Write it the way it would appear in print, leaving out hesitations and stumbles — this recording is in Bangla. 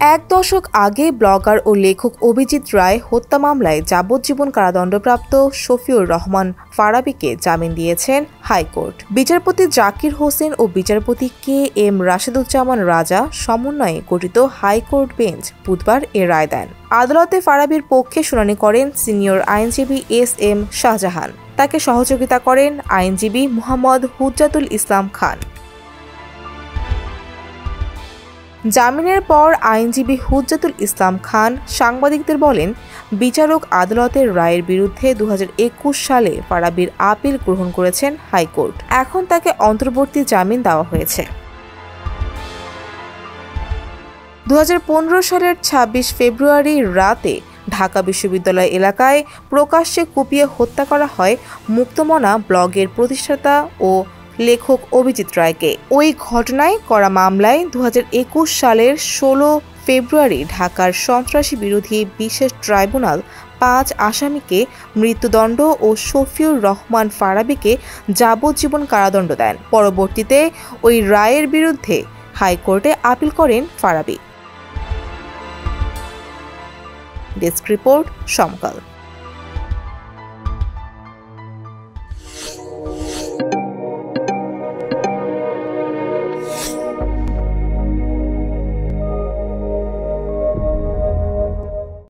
এক দশক আগে ব্লগার ও লেখক অভিজিৎ রায় হত্যা মামলায় যাবজ্জীবন কারাদণ্ডপ্রাপ্ত শফিউর রহমান ফারাবীকে জামিন দিয়েছেন হাইকোর্ট। বিচারপতি জাকির হোসেন ও বিচারপতি কে এম রাশেদুজ্জামান রাজা সমন্বয়ে গঠিত হাইকোর্ট বেঞ্চ বুধবার এ রায় দেন। আদালতে ফারাবীর পক্ষে শুনানি করেন সিনিয়র আইনজীবী এস এম শাহজাহান। তাকে সহযোগিতা করেন আইনজীবী মোহাম্মদ হুজ্জাতুল ইসলাম খান। জামিনের পর আইনজীবী হুজ্জাতুল ইসলাম খান সাংবাদিকদের বলেন, বিচারক আদালতের রায়ের বিরুদ্ধে 2021 সালে ফারাবীর আপিল গ্রহণ করেছেন হাইকোর্ট। এখন তাকে অন্তর্বর্তী জামিন দেওয়া হয়েছে। 2015 সালের 26 ফেব্রুয়ারি রাতে ঢাকা বিশ্ববিদ্যালয় এলাকায় প্রকাশ্যে কুপিয়ে হত্যা করা হয় মুক্তমনা ব্লগের প্রতিষ্ঠাতা ও লেখক অভিজিৎ রায়কে। ওই ঘটনায় করা মামলায় 2021 সালের 16 ফেব্রুয়ারি ঢাকার সন্ত্রাসী বিরোধী বিশেষ ট্রাইব্যুনাল 5 আসামিকে মৃত্যুদণ্ড ও শফিউর রহমান ফারাবীকে যাবজ্জীবন কারাদণ্ড দেন। পরবর্তীতে ওই রায়ের বিরুদ্ধে হাইকোর্টে আপিল করেন ফারাবী। ডেস্ক রিপোর্ট, সমকাল।